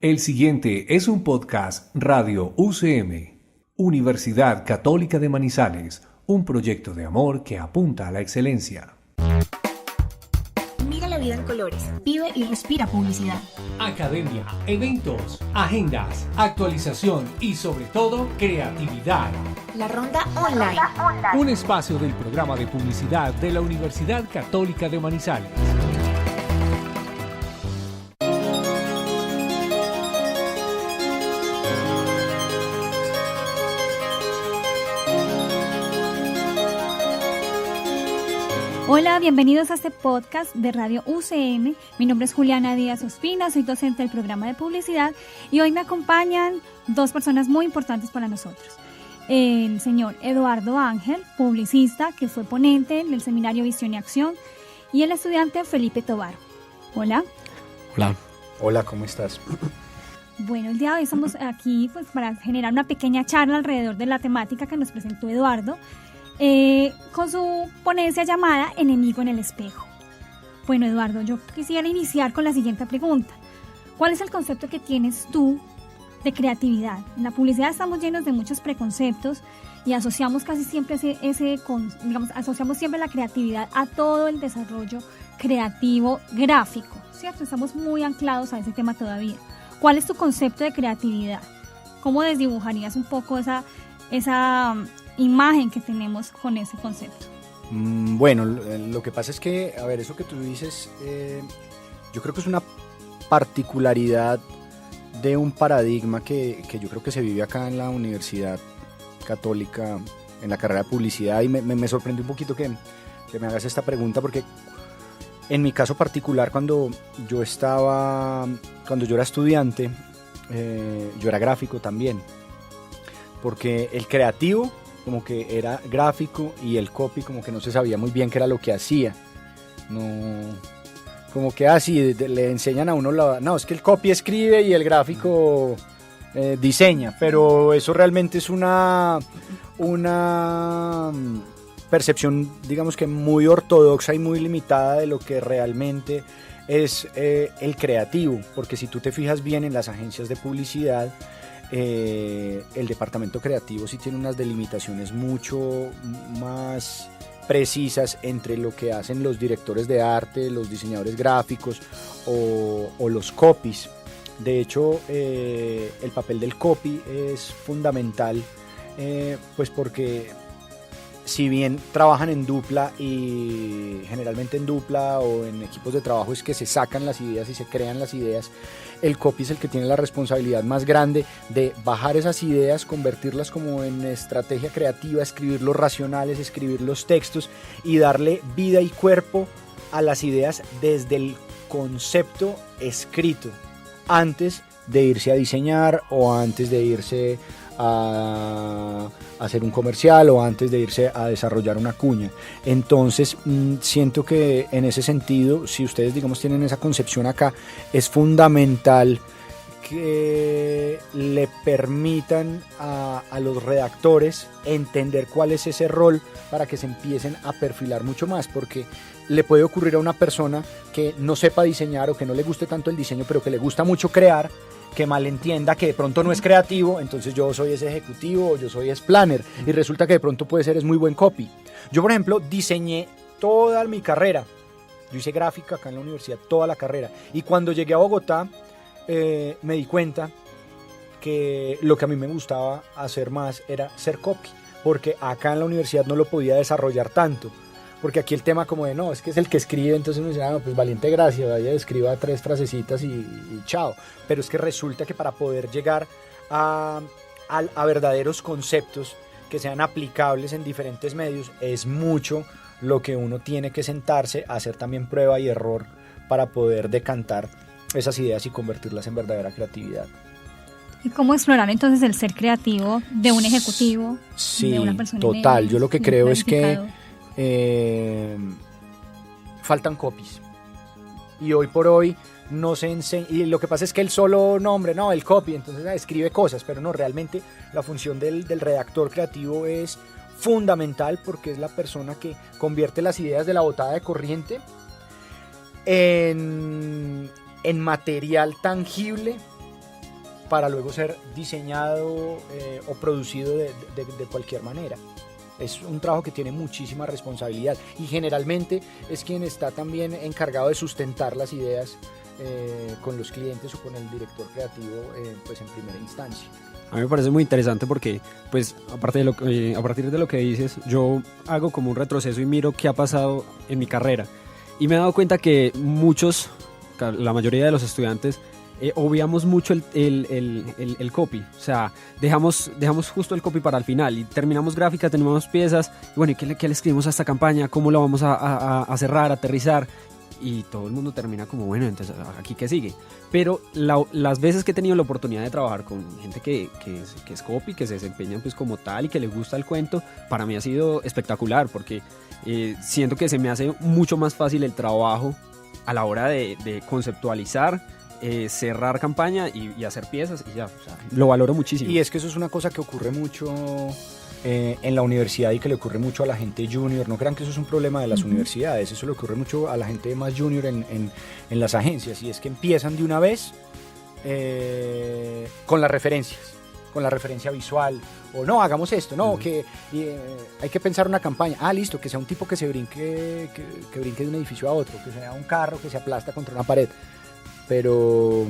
El siguiente es un podcast Radio UCM, Universidad Católica de Manizales, un proyecto de amor que apunta a la excelencia. Mira la vida en colores, vive y respira publicidad. Academia, eventos, agendas, actualización y sobre todo creatividad. La Ronda Online. Un espacio del programa de publicidad de la Universidad Católica de Manizales. Hola, bienvenidos a este podcast de Radio UCM. Mi nombre es Juliana Díaz Ospina, soy docente del programa de publicidad y hoy me acompañan dos personas muy importantes para nosotros. El señor Eduardo Ángel, publicista, que fue ponente en el seminario Visión y Acción, y el estudiante Felipe Tovar. Hola. Hola. Hola, ¿cómo estás? Bueno, el día de hoy estamos aquí para generar una pequeña charla alrededor de la temática que nos presentó Eduardo, con su ponencia llamada Enemigo en el espejo. Bueno, Eduardo, yo quisiera iniciar con la siguiente pregunta. ¿Cuál es el concepto que tienes tú de creatividad? En la publicidad estamos llenos de muchos preconceptos y asociamos casi siempre asociamos siempre la creatividad a todo el desarrollo creativo gráfico, ¿cierto? Estamos muy anclados a ese tema todavía. ¿Cuál es tu concepto de creatividad? ¿Cómo desdibujarías un poco esa imagen que tenemos con ese concepto? Bueno, lo que pasa es que, a ver, eso que tú dices, yo creo que es una particularidad de un paradigma que yo creo que se vive acá en la Universidad Católica, en la carrera de publicidad, y me sorprendió un poquito que me hagas esta pregunta, porque en mi caso particular, cuando yo era estudiante, yo era gráfico también, porque el creativo como que era gráfico y el copy como que no se sabía muy bien qué era lo que hacía. No, como que así le enseñan a uno no, es que el copy escribe y el gráfico diseña, pero eso realmente es una percepción, digamos que muy ortodoxa y muy limitada de lo que realmente es el creativo, porque si tú te fijas bien en las agencias de publicidad, el departamento creativo sí tiene unas delimitaciones mucho más precisas entre lo que hacen los directores de arte, los diseñadores gráficos o los copies. De hecho, el papel del copy es fundamental, pues porque si bien trabajan en dupla, y generalmente en dupla o en equipos de trabajo es que se sacan las ideas y se crean las ideas, el copy es el que tiene la responsabilidad más grande de bajar esas ideas, convertirlas como en estrategia creativa, escribir los racionales, escribir los textos y darle vida y cuerpo a las ideas desde el concepto escrito, antes de irse a diseñar o antes de irse a hacer un comercial o antes de irse a desarrollar una cuña. Entonces siento que en ese sentido, si ustedes digamos tienen esa concepción acá, es fundamental que le permitan a los redactores entender cuál es ese rol para que se empiecen a perfilar mucho más, porque le puede ocurrir a una persona que no sepa diseñar o que no le guste tanto el diseño, pero que le gusta mucho crear, que malentienda que de pronto no es creativo, entonces yo soy ese ejecutivo o yo soy ese planner, y resulta que de pronto puede ser es muy buen copy. Yo, por ejemplo, diseñé toda mi carrera, yo hice gráfica acá en la universidad, toda la carrera, y cuando llegué a Bogotá me di cuenta que lo que a mí me gustaba hacer más era ser copy, porque acá en la universidad no lo podía desarrollar tanto, porque aquí el tema como de no, es que es el que escribe, entonces uno dice, no, pues valiente gracia, vaya, escriba 3 frasecitas y chao. Pero es que resulta que para poder llegar a verdaderos conceptos que sean aplicables en diferentes medios, es mucho lo que uno tiene que sentarse a hacer también prueba y error para poder decantar esas ideas y convertirlas en verdadera creatividad. ¿Y cómo explorar entonces el ser creativo de un ejecutivo, sí, de una persona? Total, yo lo que creo es que faltan copies y hoy por hoy no se enseña, y lo que pasa es que el solo nombre, no, el copy, entonces escribe cosas, pero no, realmente la función del redactor creativo es fundamental, porque es la persona que convierte las ideas de la botada de corriente en material tangible para luego ser diseñado o producido de cualquier manera. Es un trabajo que tiene muchísima responsabilidad y generalmente es quien está también encargado de sustentar las ideas con los clientes o con el director creativo pues en primera instancia. A mí me parece muy interesante porque, pues, a partir de lo que dices, yo hago como un retroceso y miro qué ha pasado en mi carrera. Y me he dado cuenta que la mayoría de los estudiantes, obviamos mucho el copy. O sea, dejamos justo el copy para el final y terminamos gráfica, terminamos piezas. Y bueno, ¿y qué le escribimos a esta campaña? ¿Cómo la vamos a cerrar, aterrizar? Y todo el mundo termina como, bueno, entonces aquí qué sigue. Pero las veces que he tenido la oportunidad de trabajar con gente que es copy, que se desempeñan pues como tal y que le gusta el cuento, para mí ha sido espectacular porque siento que se me hace mucho más fácil el trabajo a la hora de conceptualizar, cerrar campaña y hacer piezas y ya, o sea, lo valoro muchísimo. Y es que eso es una cosa que ocurre mucho en la universidad y que le ocurre mucho a la gente junior. No crean que eso es un problema de las universidades, eso le ocurre mucho a la gente más junior en las agencias, y es que empiezan de una vez con las referencias, con la referencia visual, o no, hagamos esto, no, que hay que pensar una campaña, listo, que sea un tipo que se brinque, que brinque de un edificio a otro, que sea un carro que se aplasta contra una pared, pero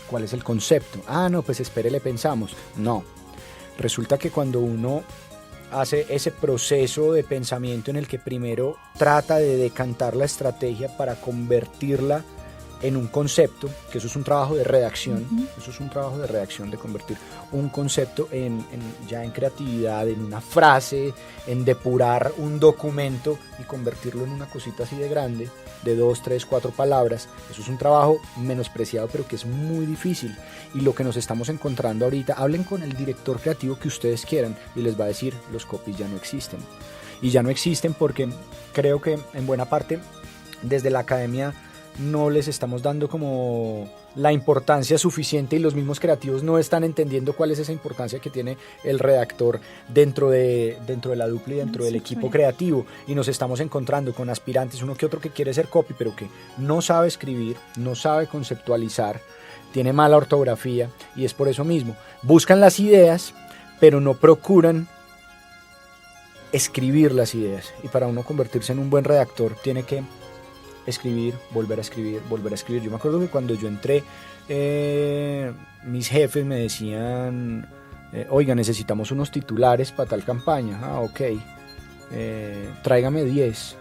¿cuál es el concepto? No, pues espere, le pensamos. No. Resulta que cuando uno hace ese proceso de pensamiento en el que primero trata de decantar la estrategia para convertirla en un concepto, que eso es un trabajo de redacción, eso es un trabajo de redacción, de convertir un concepto ya en creatividad, en una frase, en depurar un documento y convertirlo en una cosita así de grande, de 2, 3, 4 palabras. Eso es un trabajo menospreciado, pero que es muy difícil. Y lo que nos estamos encontrando ahorita, hablen con el director creativo que ustedes quieran y les va a decir, los copies ya no existen. Y ya no existen porque creo que en buena parte desde la academia no les estamos dando como la importancia suficiente, y los mismos creativos no están entendiendo cuál es esa importancia que tiene el redactor dentro de la dupla y dentro del equipo creativo, y nos estamos encontrando con aspirantes, uno que otro que quiere ser copy pero que no sabe escribir, no sabe conceptualizar, tiene mala ortografía, y es por eso mismo buscan las ideas pero no procuran escribir las ideas, y para uno convertirse en un buen redactor tiene que escribir, volver a escribir, volver a escribir. Yo me acuerdo que cuando yo entré, mis jefes me decían, oiga, necesitamos unos titulares para tal campaña. Ok, tráigame 10.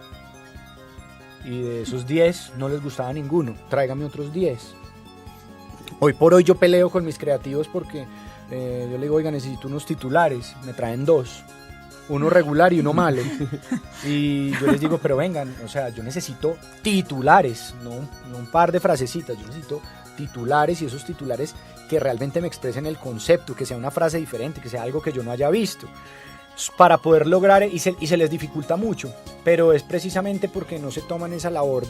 Y de esos 10 no les gustaba ninguno, tráigame otros 10. Hoy por hoy yo peleo con mis creativos porque yo le digo, oiga, necesito unos titulares, me traen 2. Uno regular y uno malo. Y yo les digo, pero vengan, o sea, yo necesito titulares, no un par de frasecitas, yo necesito titulares, y esos titulares que realmente me expresen el concepto, que sea una frase diferente, que sea algo que yo no haya visto, para poder lograr, y se les dificulta mucho, pero es precisamente porque no se toman esa labor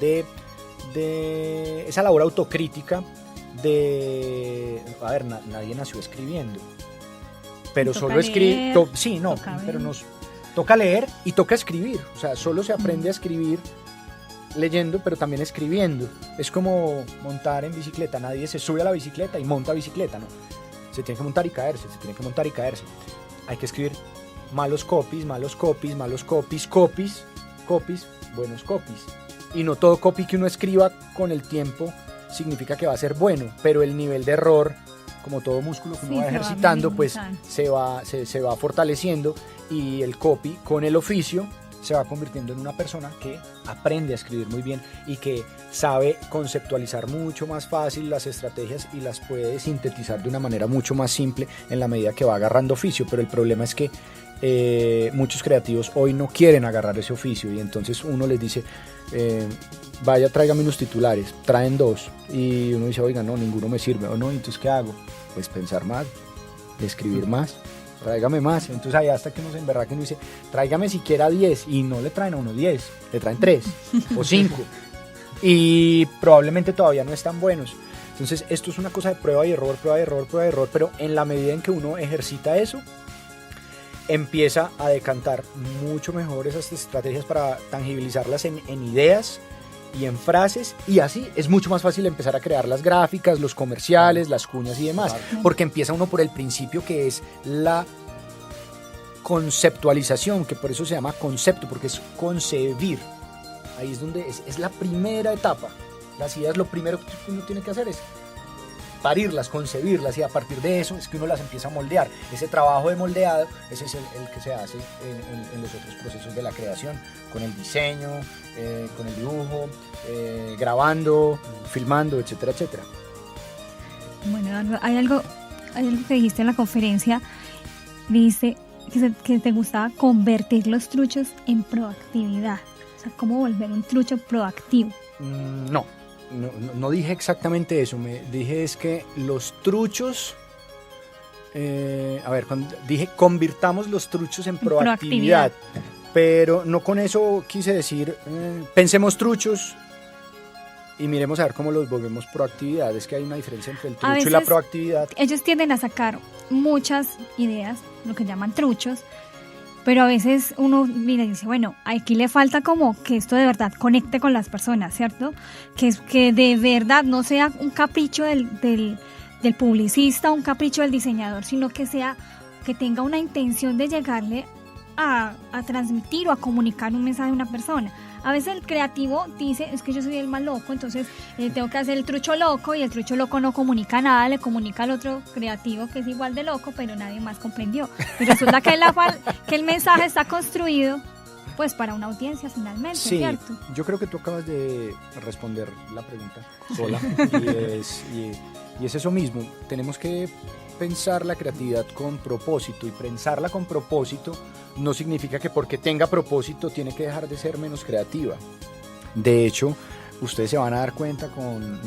esa labor autocrítica a ver, nadie nació escribiendo, pero solo escribir, pero nos toca leer y toca escribir, o sea, solo se aprende a escribir leyendo, pero también escribiendo. Es como montar en bicicleta, nadie se sube a la bicicleta y monta bicicleta, no, se tiene que montar y caerse, hay que escribir malos copies, buenos copies, y no todo copy que uno escriba con el tiempo significa que va a ser bueno, pero el nivel de error, como todo músculo que uno va ejercitando, pues se va fortaleciendo, y el copy con el oficio se va convirtiendo en una persona que aprende a escribir muy bien y que sabe conceptualizar mucho más fácil las estrategias y las puede sintetizar de una manera mucho más simple en la medida que va agarrando oficio. Pero el problema es que muchos creativos hoy no quieren agarrar ese oficio, y entonces uno les dice, vaya, tráigame unos titulares, traen 2, y uno dice, oiga, no, ninguno me sirve, o no, entonces ¿qué hago? Pues pensar más, escribir más, tráigame más. Entonces ahí hasta que uno se emberra, que uno dice, tráigame siquiera 10, y no le traen a uno 10, le traen 3 o 5, y probablemente todavía no están buenos. Entonces esto es una cosa de prueba y error, pero en la medida en que uno ejercita eso, empieza a decantar mucho mejor esas estrategias para tangibilizarlas en ideas y en frases, y así es mucho más fácil empezar a crear las gráficas, los comerciales, las cuñas y demás, porque empieza uno por el principio, que es la conceptualización, que por eso se llama concepto, porque es concebir. Ahí es donde es la primera etapa. Las ideas, lo primero que uno tiene que hacer es parirlas, concebirlas, y a partir de eso es que uno las empieza a moldear. Ese trabajo de moldeado, ese es el que se hace en los otros procesos de la creación, con el diseño, con el dibujo, grabando, filmando, etcétera, etcétera. Bueno, Eduardo, hay algo que dijiste en la conferencia, dice que te gustaba convertir los truchos en proactividad. O sea, ¿cómo volver un trucho proactivo? No dije exactamente eso. Dije es que los truchos, cuando dije convirtamos los truchos en proactividad, pero no con eso quise decir pensemos truchos y miremos a ver cómo los volvemos proactividad. Es que hay una diferencia entre el trucho y la proactividad. Ellos tienden a sacar muchas ideas, lo que llaman truchos, pero a veces uno mira y dice, bueno, aquí le falta como que esto de verdad conecte con las personas, ¿cierto? Que de verdad no sea un capricho del publicista, un capricho del diseñador, sino que tenga una intención de llegarle a transmitir o a comunicar un mensaje a una persona. A veces el creativo dice, es que yo soy el más loco, entonces tengo que hacer el trucho loco, y el trucho loco no comunica nada, le comunica al otro creativo que es igual de loco, pero nadie más comprendió. Y resulta que el mensaje está construido pues para una audiencia finalmente, sí, ¿cierto? Yo creo que tú acabas de responder la pregunta sola y es eso mismo. Tenemos que pensar la creatividad con propósito, y pensarla con propósito no significa que porque tenga propósito tiene que dejar de ser menos creativa. De hecho, ustedes se van a dar cuenta con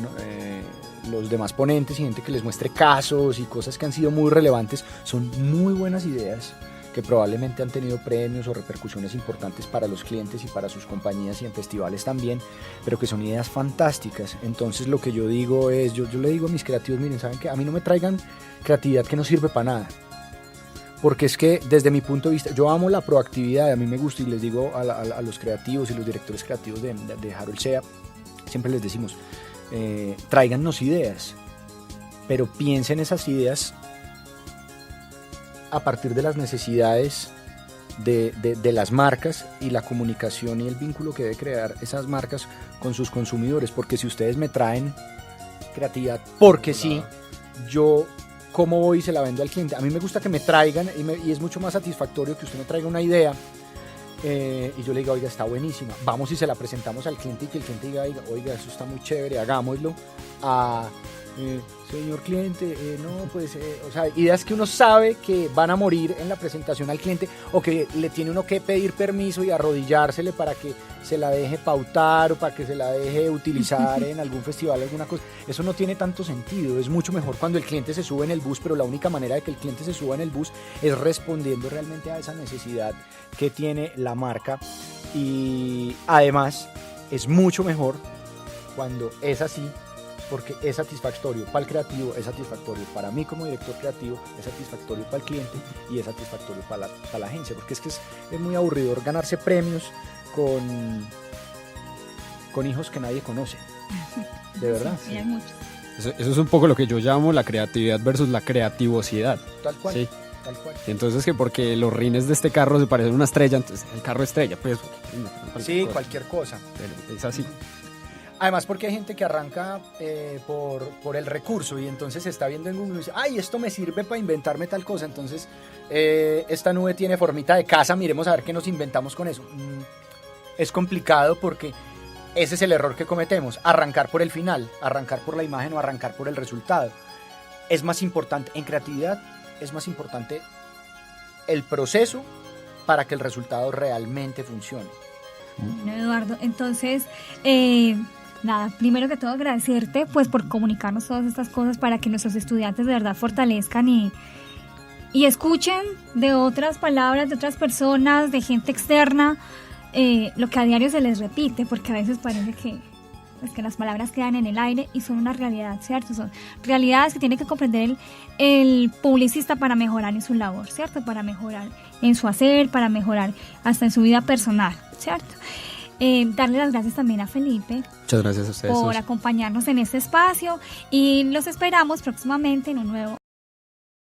los demás ponentes y gente que les muestre casos y cosas que han sido muy relevantes, son muy buenas ideas que probablemente han tenido premios o repercusiones importantes para los clientes y para sus compañías y en festivales también, pero que son ideas fantásticas. Entonces lo que yo digo es, yo le digo a mis creativos, miren, ¿saben qué? A mí no me traigan creatividad que no sirve para nada, porque es que desde mi punto de vista, yo amo la proactividad, a mí me gusta, y les digo a los creativos y los directores creativos de Harold Sea, siempre les decimos, tráigannos ideas, pero piensen esas ideas a partir de las necesidades de las marcas y la comunicación y el vínculo que debe crear esas marcas con sus consumidores, porque si ustedes me traen creatividad porque sí, yo cómo voy y se la vendo al cliente. A mí me gusta que me traigan y es mucho más satisfactorio que usted me traiga una idea y yo le diga, oiga, está buenísima, vamos y se la presentamos al cliente, y que el cliente diga, oiga, eso está muy chévere, hagámoslo, señor cliente, o sea, ideas que uno sabe que van a morir en la presentación al cliente, o que le tiene uno que pedir permiso y arrodillársele para que se la deje pautar o para que se la deje utilizar en algún festival, alguna cosa. Eso no tiene tanto sentido. Es mucho mejor cuando el cliente se sube en el bus, pero la única manera de que el cliente se suba en el bus es respondiendo realmente a esa necesidad que tiene la marca, y además es mucho mejor cuando es así, porque es satisfactorio para el creativo, es satisfactorio para mí como director creativo, es satisfactorio para el cliente y es satisfactorio para la agencia, porque es que es muy aburridor ganarse premios con hijos que nadie conoce, de verdad. Sí, hay muchos. Eso es un poco lo que yo llamo la creatividad versus la creativosidad. Tal cual. Sí. Tal cual. Entonces, que porque los rines de este carro se parecen a una estrella, entonces el carro estrella, pues. Cualquier cosa. Pero es así. Además, porque hay gente que arranca por el recurso, y entonces se está viendo en Google y dice, ay, esto me sirve para inventarme tal cosa, entonces esta nube tiene formita de casa, miremos a ver qué nos inventamos con eso. Es complicado, porque ese es el error que cometemos, arrancar por el final, arrancar por la imagen o arrancar por el resultado. Es más importante, en creatividad, es más importante el proceso para que el resultado realmente funcione. Bueno, Eduardo, entonces, nada, primero que todo agradecerte pues por comunicarnos todas estas cosas para que nuestros estudiantes de verdad fortalezcan y escuchen de otras palabras, de otras personas, de gente externa, lo que a diario se les repite, porque a veces parece que las palabras quedan en el aire y son una realidad, ¿cierto? Son realidades que tiene que comprender el publicista para mejorar en su labor, ¿cierto? Para mejorar en su hacer, para mejorar hasta en su vida personal, ¿cierto? Darle las gracias también a Felipe Muchas gracias a ustedes. por acompañarnos en este espacio y los esperamos próximamente en un nuevo